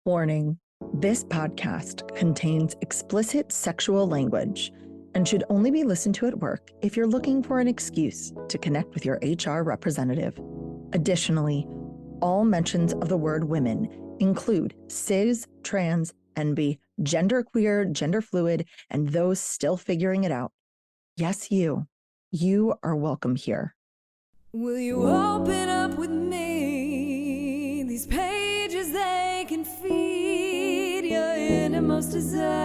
Warning, this podcast contains explicit sexual language and should only be listened to at work if you're looking for an excuse to connect with your HR representative. Additionally, all mentions of the word women include cis, trans, NB, genderqueer, gender fluid, and those still figuring it out. Yes, you are welcome here. Will you open up with me? These pages, they can feed your innermost desires.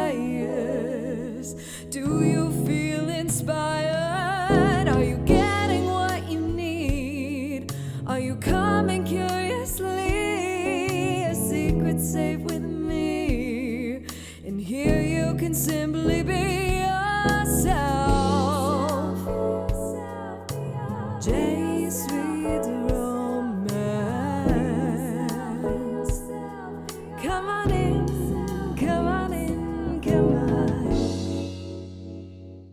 Do you feel inspired? Are you getting what you need? Are you coming curiously? A secret safe with me. And here you can simply be yourself. Jace reads romance. Come on in, come on in, come on.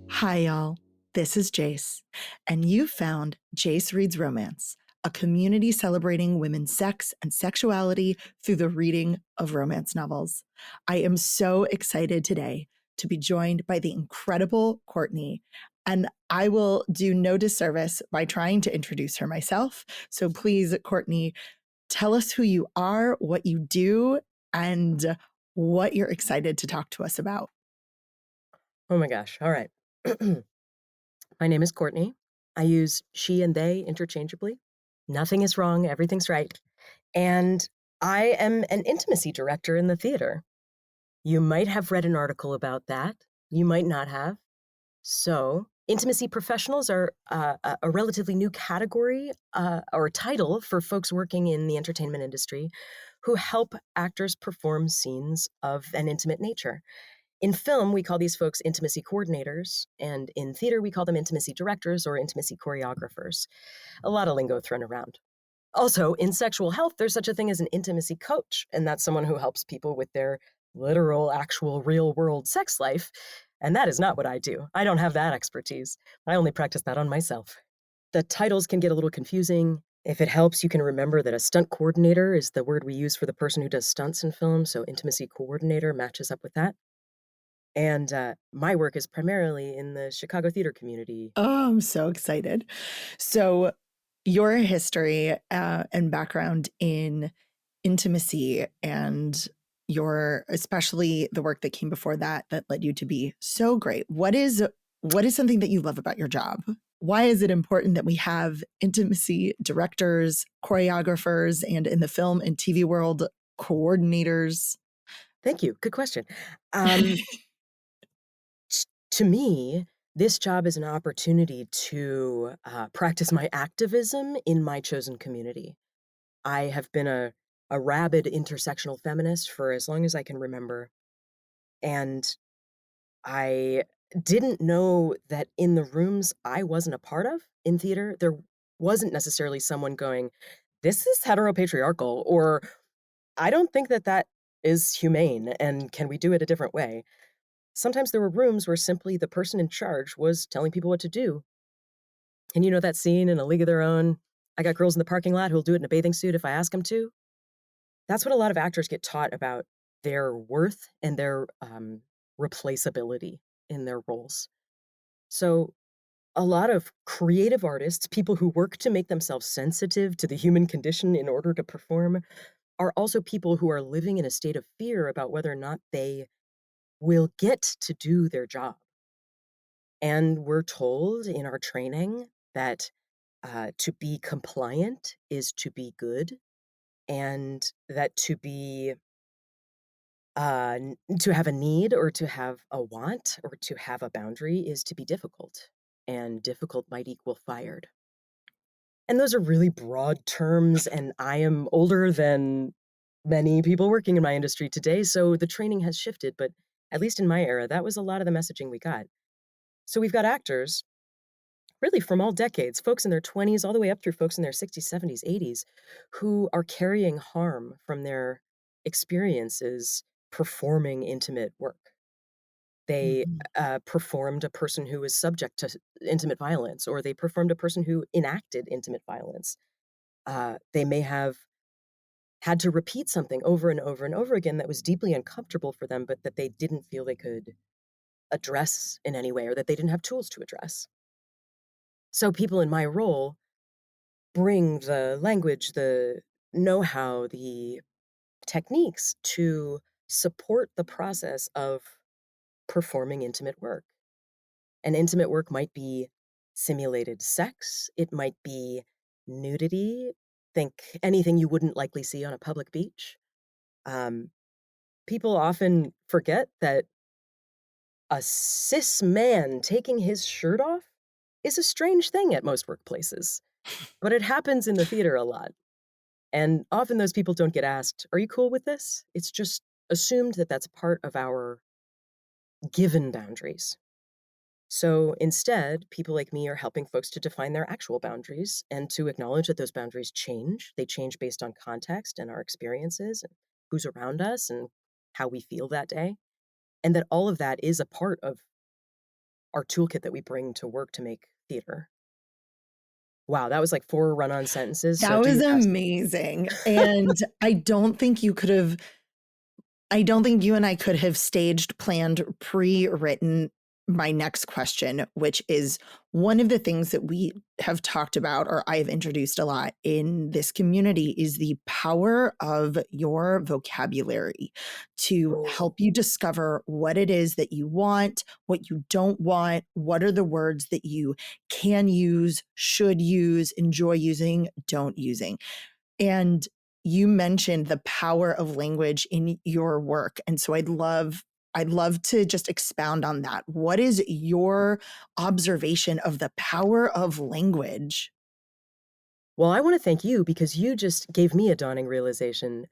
Hi, y'all. This is Jace, and you found Jace Reads Romance, a community celebrating women's sex and sexuality through the reading of romance novels. I am so excited today to be joined by the incredible Courtney, and I will do no disservice by trying to introduce her myself. So please, Courtney, tell us who you are, what you do, and what you're excited to talk to us about. Oh my gosh. All right. My name is Courtney. I use she and they interchangeably. Nothing is wrong. Everything's right. And I am an intimacy director in the theater. You might have read an article about that. You might not have. So, intimacy professionals are a relatively new category or title for folks working in the entertainment industry who help actors perform scenes of an intimate nature. In film, we call these folks intimacy coordinators, and in theater, we call them intimacy directors or intimacy choreographers. A lot of lingo thrown around. Also, in sexual health, there's such a thing as an intimacy coach, and that's someone who helps people with their literal, actual, real-world sex life. And that is not what I do. I don't have that expertise. I only practice that on myself. The titles can get a little confusing. If it helps, you can remember that a stunt coordinator is the word we use for the person who does stunts in film, so intimacy coordinator matches up with that. And my work is primarily in the Chicago theater community. Oh, I'm so excited. So your history and background in intimacy and your, especially the work that came before that led you to be so great. What is something that you love about your job? Why is it important that we have intimacy directors, choreographers, and in the film and TV world, coordinators? Thank you. Good question. To me, this job is an opportunity to practice my activism in my chosen community. I have been a rabid intersectional feminist for as long as I can remember. And I didn't know that in the rooms I wasn't a part of in theater, there wasn't necessarily someone going, this is heteropatriarchal, or I don't think that that is humane, and can we do it a different way? Sometimes there were rooms where simply the person in charge was telling people what to do. And you know that scene in A League of Their Own? I got girls in the parking lot who'll do it in a bathing suit if I ask them to. That's what a lot of actors get taught about their worth and their replaceability in their roles. So a lot of creative artists, people who work to make themselves sensitive to the human condition in order to perform, are also people who are living in a state of fear about whether or not they will get to do their job. And we're told in our training that to be compliant is to be good, and that to be to have a need or to have a want or to have a boundary is to be difficult, and difficult might equal fired. And those are really broad terms, and I am older than many people working in my industry today, so the training has shifted, but at least in my era, that was a lot of the messaging we got. So we've got actors, really from all decades, folks in their 20s all the way up through folks in their 60s, 70s, 80s, who are carrying harm from their experiences performing intimate work. They performed a person who was subject to intimate violence, or they performed a person who enacted intimate violence. They may have had to repeat something over and over and over again that was deeply uncomfortable for them, but that they didn't feel they could address in any way or that they didn't have tools to address. So people in my role bring the language, the know-how, the techniques to support the process of performing intimate work. And intimate work might be simulated sex, it might be nudity, think anything you wouldn't likely see on a public beach. Um, People often forget that a cis man taking his shirt off is a strange thing at most workplaces, but it happens in the theater a lot. And often those people don't get asked, "Are you cool with this?" It's just assumed that that's part of our given boundaries. So instead, people like me are helping folks to define their actual boundaries and to acknowledge that those boundaries change. They change based on context and our experiences and who's around us and how we feel that day. And that all of that is a part of our toolkit that we bring to work to make theater. Wow, that was like 4 run-on sentences, so That do was your best. amazing. And I don't think you and I could have staged, planned, pre-written my next question, which is one of the things that we have talked about, or I've introduced a lot in this community, is the power of your vocabulary to Oh. help you discover what it is that you want, what you don't want, what are the words that you can use, should use, enjoy using, don't using. And you mentioned the power of language in your work. And so I'd love to just expound on that. What is your observation of the power of language? Well, I wanna thank you because you just gave me a dawning realization.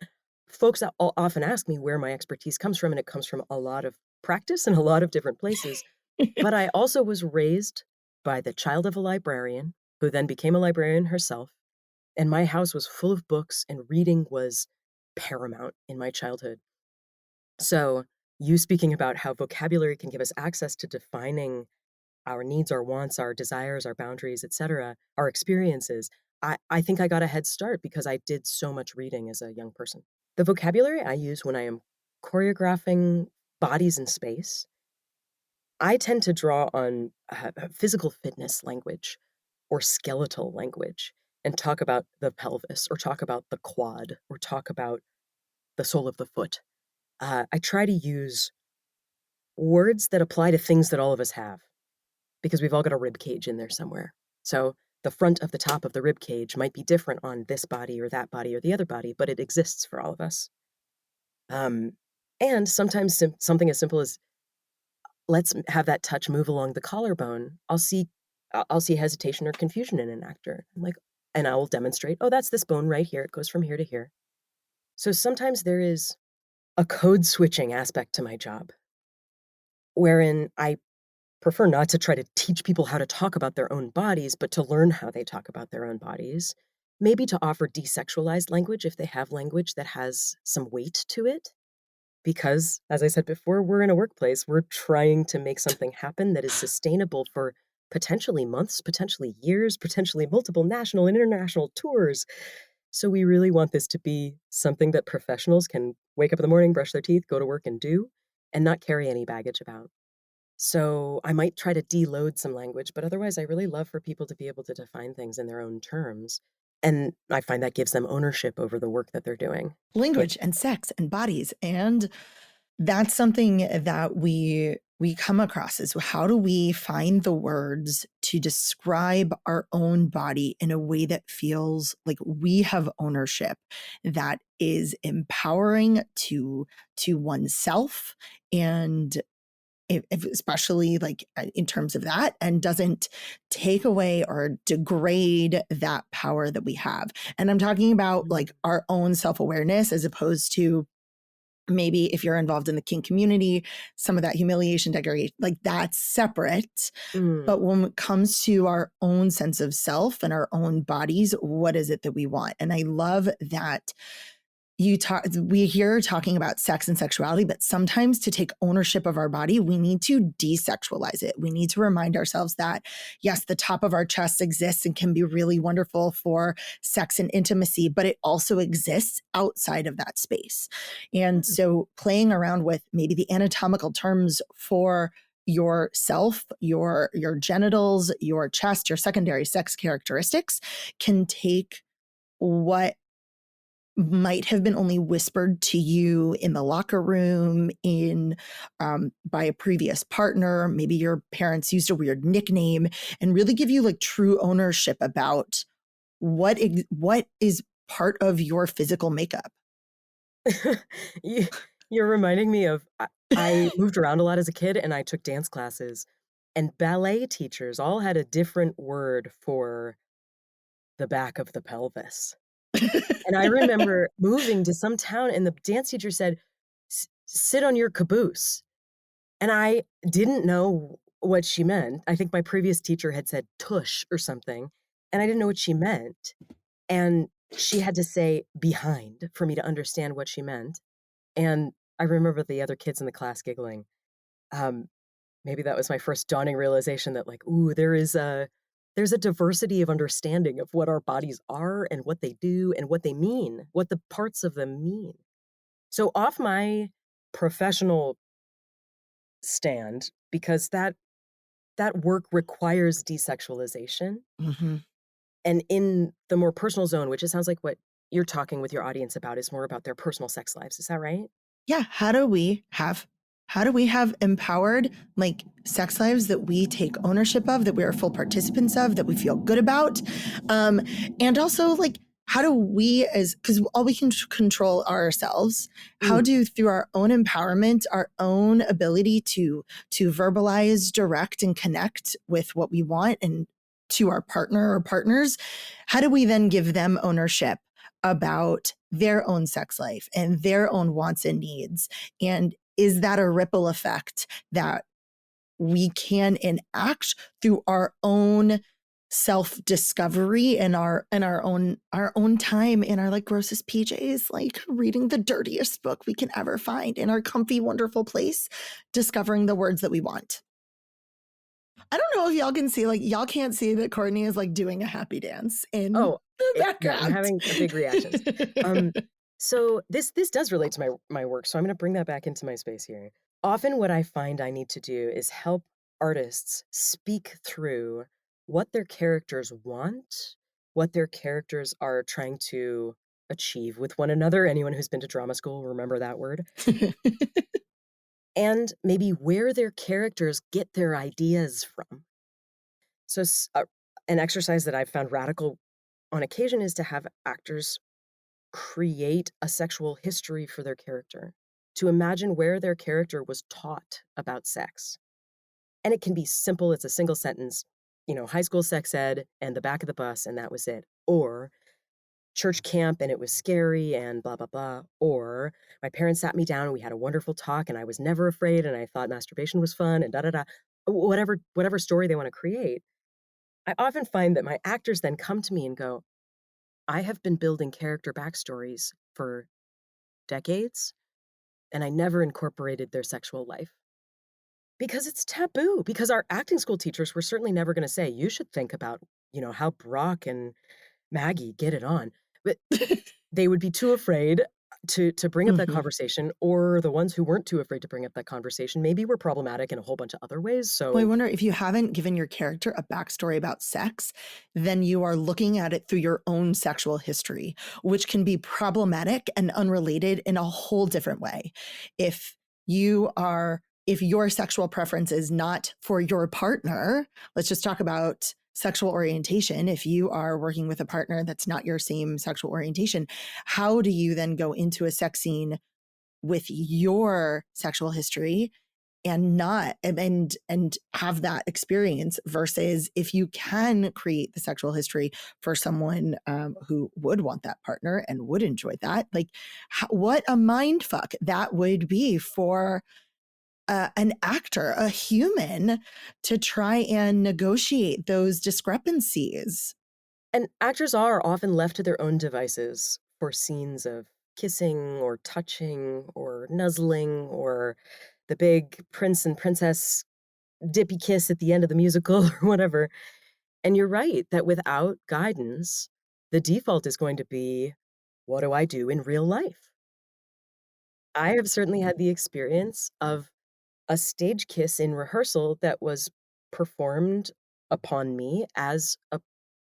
Folks often ask me where my expertise comes from, and it comes from a lot of practice in a lot of different places. But I also was raised by the child of a librarian, who then became a librarian herself, and my house was full of books, and reading was paramount in my childhood. So, you speaking about how vocabulary can give us access to defining our needs, our wants, our desires, our boundaries, etcetera, our experiences, I think I got a head start because I did so much reading as a young person. The vocabulary I use when I am choreographing bodies in space, I tend to draw on physical fitness language or skeletal language and talk about the pelvis or talk about the quad or talk about the sole of the foot. I try to use words that apply to things that all of us have because we've all got a rib cage in there somewhere. So the front of the top of the rib cage might be different on this body or that body or the other body, but it exists for all of us. Um, and sometimes something as simple as let's have that touch move along the collarbone. I'll see hesitation or confusion in an actor. I'm like, and I will demonstrate, oh, that's this bone right here. It goes from here to here. So sometimes there is a code switching aspect to my job wherein I prefer not to try to teach people how to talk about their own bodies, but to learn how they talk about their own bodies. Maybe to offer desexualized language if they have language that has some weight to it. Because, as I said before, we're in a workplace. We're trying to make something happen that is sustainable for potentially months, potentially years, potentially multiple national and international tours. So we really want this to be something that professionals can wake up in the morning, brush their teeth, go to work and do, and not carry any baggage about. So I might try to deload some language, but otherwise I really love for people to be able to define things in their own terms. And I find that gives them ownership over the work that they're doing. Language and sex and bodies. And that's something that we come across is how do we find the words to describe our own body in a way that feels like we have ownership, that is empowering to oneself, and if especially like in terms of that, and doesn't take away or degrade that power that we have. And I'm talking about like our own self-awareness as opposed to maybe if you're involved in the kink community, some of that humiliation, degradation, like that's separate. Mm. But when it comes to our own sense of self and our own bodies, what is it that we want? And I love that we hear talking about sex and sexuality, but sometimes to take ownership of our body, we need to desexualize it. We need to remind ourselves that, yes, the top of our chest exists and can be really wonderful for sex and intimacy, but it also exists outside of that space. And so playing around with maybe the anatomical terms for yourself, your genitals, your chest, your secondary sex characteristics can take what might have been only whispered to you in the locker room, by a previous partner. Maybe your parents used a weird nickname, and really give you like true ownership about what is part of your physical makeup. You- You're reminding me of I moved around a lot as a kid and I took dance classes, and ballet teachers all had a different word for the back of the pelvis. And I remember moving to some town and the dance teacher said, Sit on your caboose." And I didn't know what she meant. I think my previous teacher had said tush or something, and I didn't know what she meant. And she had to say behind for me to understand what she meant. And I remember the other kids in the class giggling. Um, Maybe that was my first dawning realization that, like, ooh, there's a diversity of understanding of what our bodies are and what they do and what they mean, what the parts of them mean. So off my professional stand, because that work requires desexualization, Mhm. and in the more personal zone, which it sounds like what you're talking with your audience about is more about their personal sex lives. Is that right? Yeah, how do we have empowered like sex lives that we take ownership of, that we are full participants of, that we feel good about? Um, and also like how do we, as because all we can control are ourselves, how Mm. do, through our own empowerment, our own ability to verbalize, direct, and connect with what we want and to our partner or partners, how do we then give them ownership about their own sex life and their own wants and needs? And is that a ripple effect that we can enact through our own self-discovery and our own time in our like grossest PJs, like reading the dirtiest book we can ever find in our comfy, wonderful place, discovering the words that we want? I don't know if y'all can see, like, y'all can't see that Courtney is like doing a happy dance in Oh, the yeah, I'm background. having big reactions. Um, so this does relate to my work, so I'm gonna bring that back into my space here. Often what I find I need to do is help artists speak through what their characters want, what their characters are trying to achieve with one another. Anyone who's been to drama school will remember that word. And maybe where their characters get their ideas from. So an exercise that I've found radical on occasion is to have actors create a sexual history for their character, to imagine where their character was taught about sex. And it can be simple, it's a single sentence, high school sex ed and the back of the bus, and that was it. Or church camp and it was scary and blah, blah, blah. Or my parents sat me down and we had a wonderful talk and I was never afraid and I thought masturbation was fun and da da da. Whatever story they want to create. I often find that my actors then come to me and go, I have been building character backstories for decades, and I never incorporated their sexual life because it's taboo. Because our acting school teachers were certainly never going to say, you should think about, how Brock and Maggie get it on. But they would be too afraid to bring up that Mhm. conversation, or the ones who weren't too afraid to bring up that conversation maybe were problematic in a whole bunch of other ways. Well, I So wonder if you haven't given your character a backstory about sex, then you are looking at it through your own sexual history, which can be problematic and unrelated in a whole different way. If if your sexual preference is not for your partner, let's just talk about sexual orientation. If you are working with a partner that's not your same sexual orientation, how do you then go into a sex scene with your sexual history and not and have that experience, versus if you can create the sexual history for someone who would want that partner and would enjoy that, like what a mind fuck that would be for an actor, a human, to try and negotiate those discrepancies. and actors are often left to their own devices for scenes of kissing or touching or nuzzling or the big prince and princess dippy kiss at the end of the musical or whatever. And you're right that without guidance, the default is going to be, what do I do in real life? I have certainly had the experience of a stage kiss in rehearsal that was performed upon me as a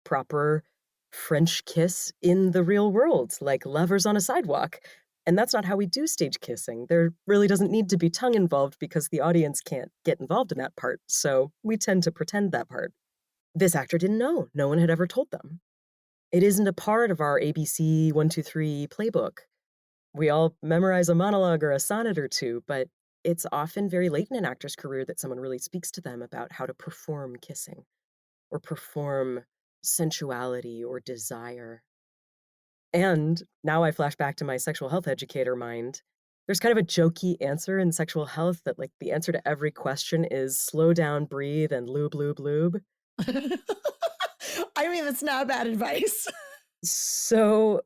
proper French kiss in the real world, like lovers on a sidewalk. And that's not how we do stage kissing. There really doesn't need to be tongue involved because the audience can't get involved in that part. So we tend to pretend that part. This actor didn't know. No one had ever told them. It isn't a part of our ABC 1, 2, 3 playbook. We all memorize a monologue or a sonnet or two, but it's often very late in an actor's career that someone really speaks to them about how to perform kissing or perform sensuality or desire. And now I flash back to my sexual health educator mind. There's kind of a jokey answer in sexual health that, like, the answer to every question is slow down, breathe, and lube, lube, lube. I mean, that's not bad advice. So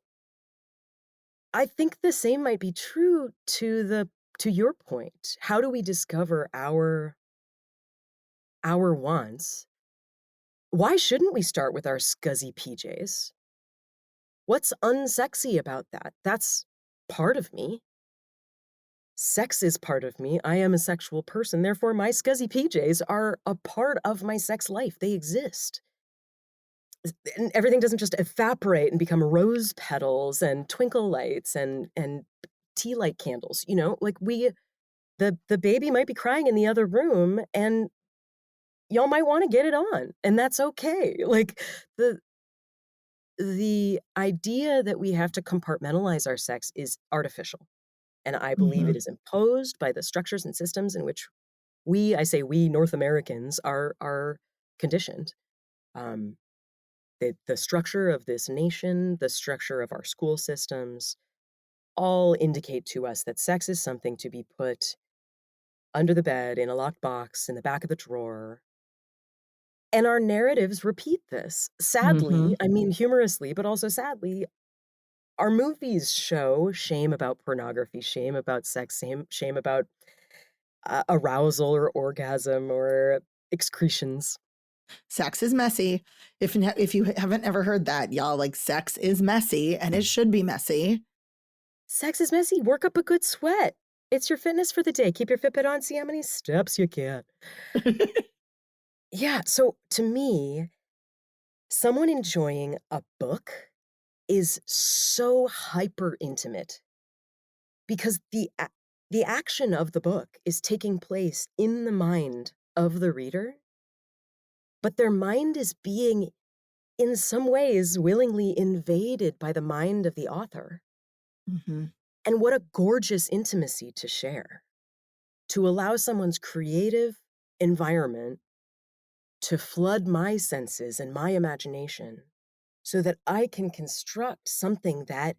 I think the same might be true to your point. How do we discover our wants? Why shouldn't we start with our scuzzy PJs? What's unsexy about that? That's part of me. Sex is part of me. I am a sexual person. Therefore, my scuzzy PJs are a part of my sex life. They exist. And everything doesn't just evaporate and become rose petals and twinkle lights and tea light candles, you know? Like the baby might be crying in the other room and y'all might wanna get it on, and that's okay. Like, the idea that we have to compartmentalize our sex is artificial, and I believe it Mhm. is imposed by the structures and systems in which I say we North Americans are conditioned. Um, the structure of this nation, the structure of our school systems, all indicate to us that sex is something to be put under the bed, in a locked box, in the back of the drawer. And our narratives repeat this. Sadly, Mhm. I mean humorously, but also sadly, our movies show shame about pornography, shame about sex, shame about arousal or orgasm or excretions. Sex is messy. If you haven't ever heard that, y'all, like, sex is messy and it should be messy. Sex is messy. Work up a good sweat. It's your fitness for the day. Keep your Fitbit on. See how many steps you get. Yeah. So to me, someone enjoying a book is so hyper intimate because the action of the book is taking place in the mind of the reader, but their mind is being, in some ways, willingly invaded by the mind of the author. Mhm. And what a gorgeous intimacy to share, to allow someone's creative environment to flood my senses and my imagination so that I can construct something that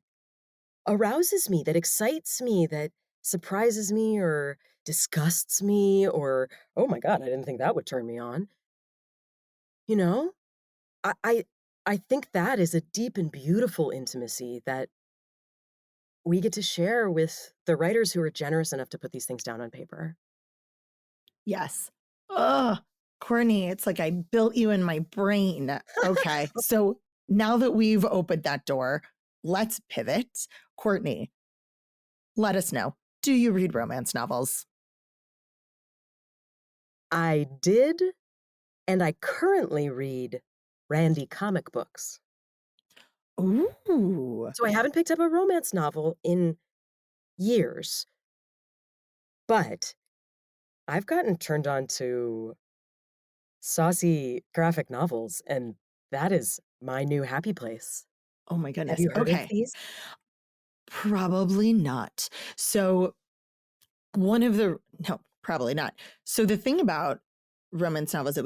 arouses me, that excites me, that surprises me or disgusts me or, "Oh my god, I didn't think that would turn me on." You know? I I I think that is a deep and beautiful intimacy that we get to share with the writers who are generous enough to put these things down on paper. Yes. Ugh, Courtney, it's like I built you in my brain. Okay, so now that we've opened that door, let's pivot. Courtney, let us know. Do you read romance novels? I did, and I currently read Randy comic books. Ooh. So I haven't picked up a romance novel in years, but I've gotten turned on to saucy graphic novels, and that is my new happy place. Oh my Have goodness. you heard of Okay. these? Probably not. So one of the no, probably not. So the thing about romance novels that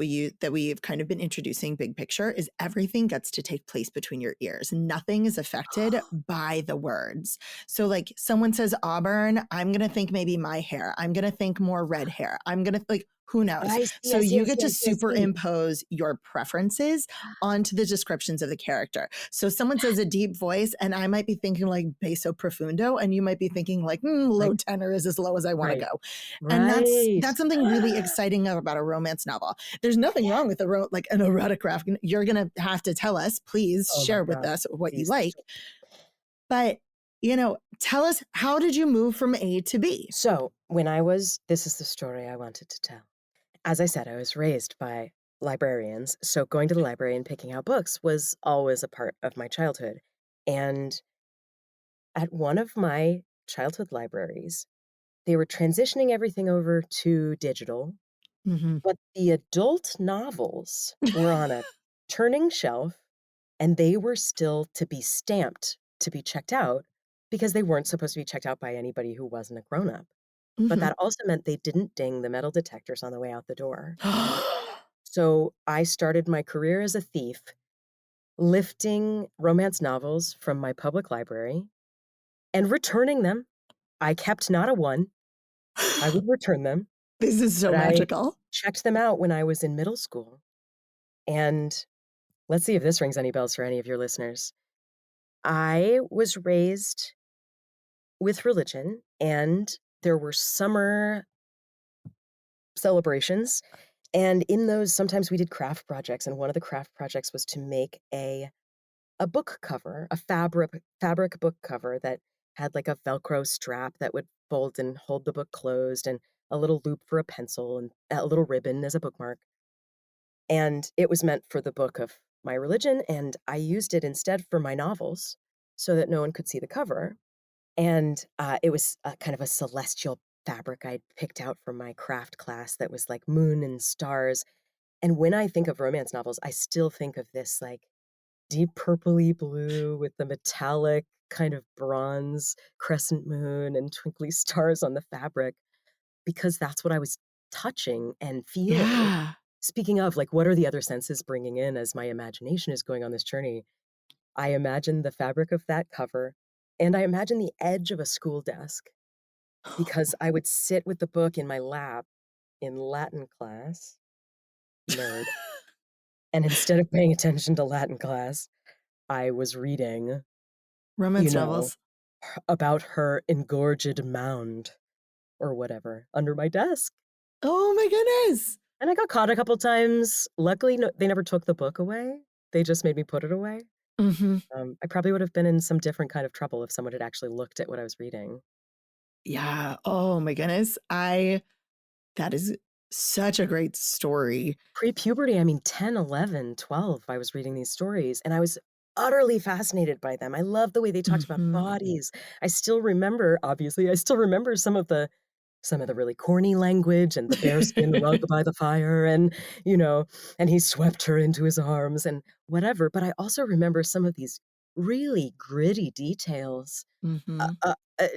we've kind of been introducing big picture is everything gets to take place between your ears. Nothing is affected by the words. So like someone says auburn, I'm going to think maybe my hair. I'm going to think more red hair. I'm going to like Who knows? I see, So I see, I you get see, to I see, I see. superimpose your preferences onto the descriptions of the character. So someone says a deep voice, and I might be thinking like basso profundo, and you might be thinking like Right, low tenor is as low as I want to right, go. And right. that's something really exciting about a romance novel. There's nothing Yeah. wrong with like an erotic graphic. You're gonna have to tell us, please Oh my share with God. us what you Please. like. But tell us, how did you move from A to B? So this is the story I wanted to tell. As I said, I was raised by librarians, so going to the library and picking out books was always a part of my childhood. And at one of my childhood libraries, they were transitioning everything over to digital, Mm-hmm. but the adult novels were on a turning shelf and they were still to be stamped to be checked out because they weren't supposed to be checked out by anybody who wasn't a grown up. But Mm-hmm. that also meant they didn't ding the metal detectors on the way out the door. So I started my career as a thief, lifting romance novels from my public library and returning them. I kept not a one. I would return them, This is so but I magical. checked them out when I was in middle school. And let's see if this rings any bells for any of your listeners. I was raised with religion, and there were summer celebrations. And in those, sometimes we did craft projects. And one of the craft projects was to make a book cover, a fabric book cover that had like a Velcro strap that would fold and hold the book closed, and a little loop for a pencil, and a little ribbon as a bookmark. And it was meant for the book of my religion, and I used it instead for my novels so that no one could see the cover. And it was kind of a celestial fabric I'd picked out from my craft class that was like moon and stars. And when I think of romance novels, I still think of this like deep purpley blue with the metallic kind of bronze crescent moon and twinkly stars on the fabric, because that's what I was touching and feeling. Yeah. Speaking of, like, what are the other senses bringing in as my imagination is going on this journey? I imagine the fabric of that cover, and I imagine the edge of a school desk, because I would sit with the book in my lap in Latin class, nerd, and instead of paying attention to Latin class, I was reading, you Romance know, novels. about her engorged mound or whatever under my desk. Oh my goodness. And I got caught a couple times. Luckily, no, they never took the book away. They just made me put it away. Hmm. I probably would have been in some different kind of trouble if someone had actually looked at what I was reading. Yeah. Oh my goodness. That is such a great story. Pre-puberty, I mean, 10, 11, 12, I was reading these stories, and I was utterly fascinated by them. I love the way they talked about Hmm. bodies. I still remember, obviously, I still remember some of the really corny language and the bearskin rug by the fire, and, you know, and he swept her into his arms and whatever. But I also remember some of these really gritty details. Uh, Hmm. uh, uh,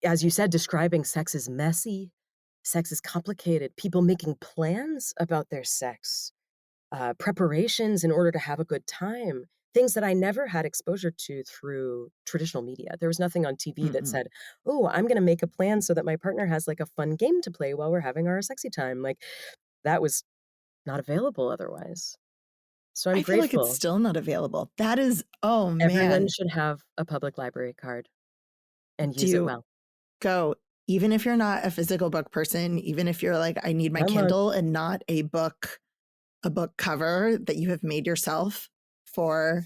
as you said, describing sex is messy, sex is complicated, people making plans about their sex, preparations in order to have a good time, things that I never had exposure to through traditional media. There was nothing on TV that Hmm. said, "Oh, I'm gonna make a plan so that my partner has, like, a fun game to play while we're having our sexy time." Like, that was not available otherwise. So I'm I feel like it's grateful. still not available. That is, oh Everyone man. should have a public library card and Do use it you well. go, even if you're not a physical book person, even if you're like, I need my I'm a Kindle and not a book cover that you have made yourself for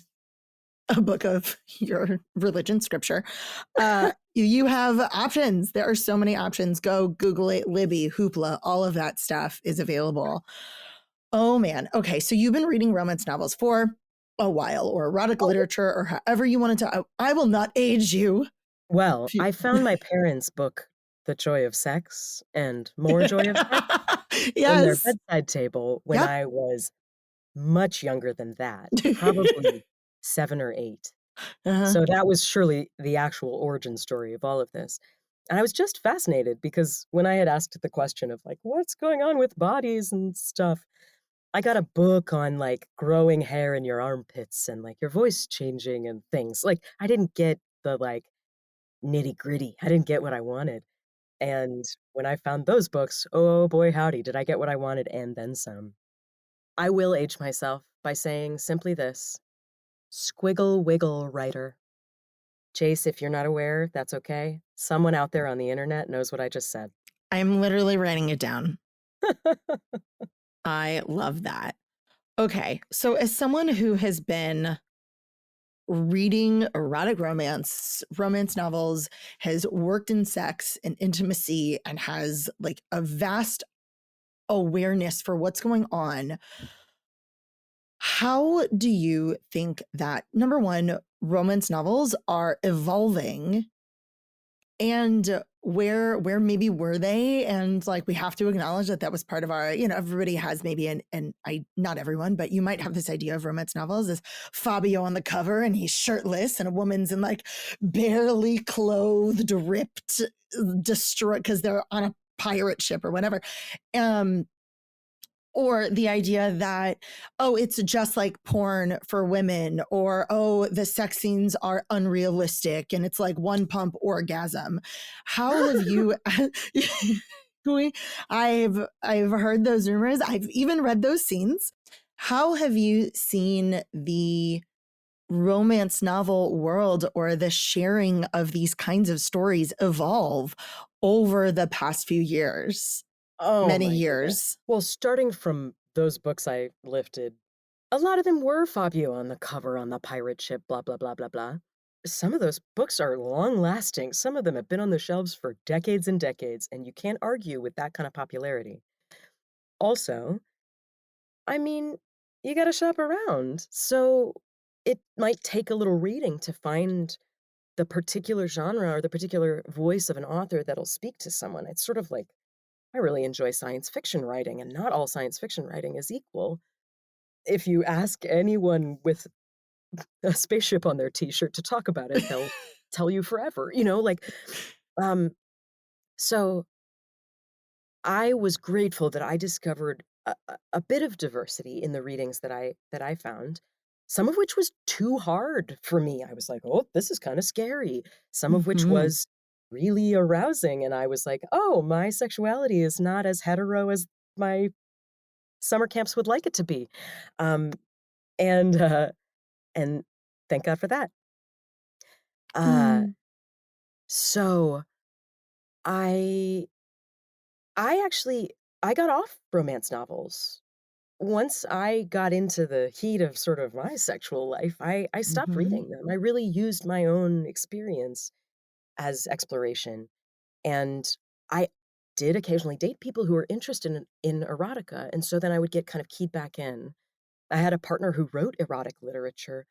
a book of your religion scripture, you have options. There are so many options. Go Google it. Libby, Hoopla, all of that stuff is available. Oh man. Okay. So you've been reading romance novels for a while, or erotic oh, literature, or however you wanted to. I will not age you. well, I found my parents' book, The Joy of Sex and More Joy of Sex, in their Yes. bedside table when Yep. I was much younger than that, probably 7 or 8. Uh-huh. So that was surely the actual origin story of all of this. And I was just fascinated because when I had asked the question of like, what's going on with bodies and stuff, I got a book on like growing hair in your armpits and like your voice changing and things. Like I didn't get the like nitty gritty. I didn't get what I wanted. And when I found those books, oh boy, howdy, did I get what I wanted and then some. I will age myself by saying simply this: squiggle wiggle writer. Jace, if you're not aware, that's okay. Someone out there on the internet knows what I just said. I'm literally writing it down. I love that. Okay, so as someone who has been reading erotic romance novels, has worked in sex and intimacy, and has like a vast awareness for what's going on, how do you think that, number one, romance novels are evolving, and where maybe were they, and like we have to acknowledge that that was part of our, everybody has maybe not everyone, but you might have this idea of romance novels as Fabio on the cover and he's shirtless and a woman's in like barely clothed, ripped, destroyed because they're on a pirate ship or whatever. Or the idea that, oh, it's just like porn for women, or, oh, the sex scenes are unrealistic and it's like one pump orgasm. How have you, I've heard those rumors. I've even read those scenes. How have you seen the romance novel world or the sharing of these kinds of stories evolve over the past few years? Oh Many my goodness. years. Well, starting from those books I lifted, a lot of them were Fabio on the cover on the pirate ship, blah, blah, blah, blah, blah. Some of those books are long lasting. Some of them have been on the shelves for decades and decades, and you can't argue with that kind of popularity. Also, I mean, you got to shop around. So it might take a little reading to find the particular genre or the particular voice of an author that'll speak to someone. It's sort of like, I really enjoy science fiction writing, and not all science fiction writing is equal. If you ask anyone with a spaceship on their t-shirt to talk about it, they'll tell you forever, um, so I was grateful that I discovered a bit of diversity in the readings that I found, some of which was too hard for me. I was like, "Oh, this is kinda scary." Some of which Mhm. was really arousing, and I was like, "Oh, my sexuality is not as hetero as my summer camps would like it to be." Um, and, uh, and thank God for that. Uh, Mm. so I I actually I got off romance novels. Once I got into the heat of sort of my sexual life, I stopped Mhm. reading them. I really used my own experience as exploration, and I did occasionally date people who were interested in erotica, and so then I would get kind of keyed back in. I had a partner who wrote erotic literature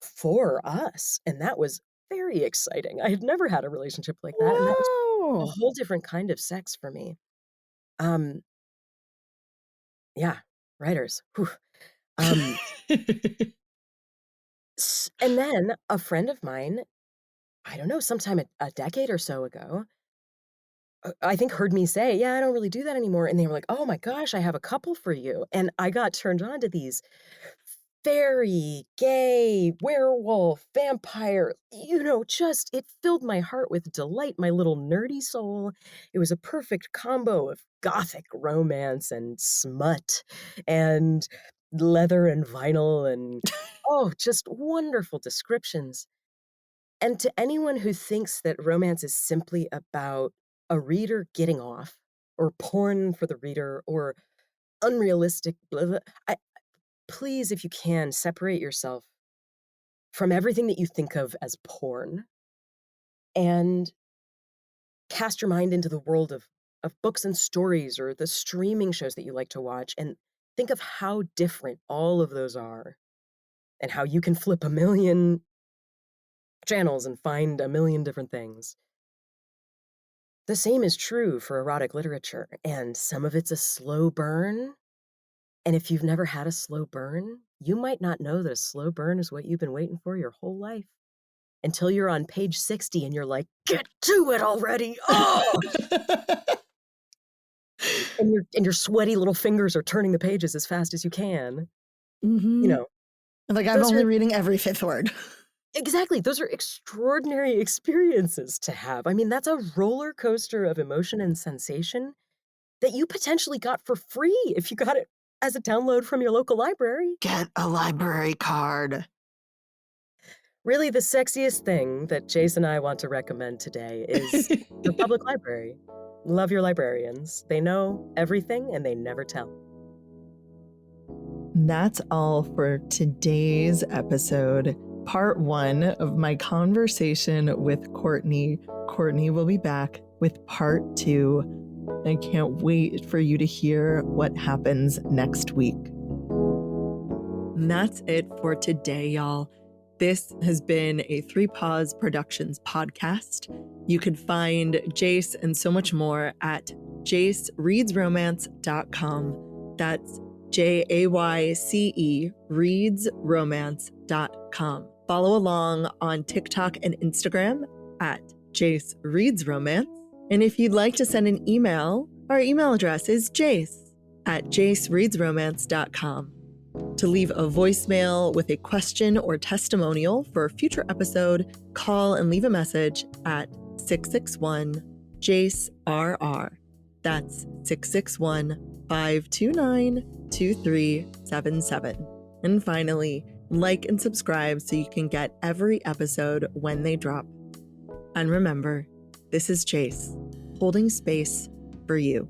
for us, and that was very exciting. I had never had a relationship like that, and that was a Wow. whole different kind of sex for me. Um, yeah, writers, whew. Um, and then a friend of mine, I don't know, sometime a decade or so ago, I think heard me say, "Yeah, I don't really do that anymore," and they were like, "Oh my gosh, I have a couple for you," and I got turned on to these fairy, gay, werewolf, vampire, just it filled my heart with delight, my little nerdy soul. It was a perfect combo of gothic romance and smut and leather and vinyl and, oh, just wonderful descriptions. And to anyone who thinks that romance is simply about a reader getting off, or porn for the reader, or unrealistic blah, blah, I please, if you can, separate yourself from everything that you think of as porn and cast your mind into the world of books and stories or the streaming shows that you like to watch, and think of how different all of those are, and how you can flip a million channels and find a million different things. The same is true for erotic literature, and some of it's a slow burn. And if you've never had a slow burn, you might not know that a slow burn is what you've been waiting for your whole life, until you're on page 60 and you're like, "Get to it already! Oh!" And your sweaty little fingers are turning the pages as fast as you can. You Mhm. know, Like, I'm those only are reading every fifth word. Exactly. Those are extraordinary experiences to have. I mean, that's a roller coaster of emotion and sensation that you potentially got for free if you got it as a download from your local library. Get a library card. Really, the sexiest thing that Jason and I want to recommend today is your public library. Love your librarians. They know everything and they never tell. That's all for today's episode, part 1 of my conversation with Courtney. Courtney will be back with part 2. I can't wait for you to hear what happens next week. And that's it for today, y'all. This has been a 3 Paws Productions podcast. You can find Jace and so much more at jacereadsromance.com. That's JAYCE readsromance.com. Follow along on TikTok and Instagram at Jace Reads Romance. And if you'd like to send an email, our email address is jace@jacereadsromance.com. To leave a voicemail with a question or testimonial for a future episode, call and leave a message at 661-JACE-RR. That's 661-529-2377. And finally, like and subscribe so you can get every episode when they drop. And remember, this is Jace, holding space for you.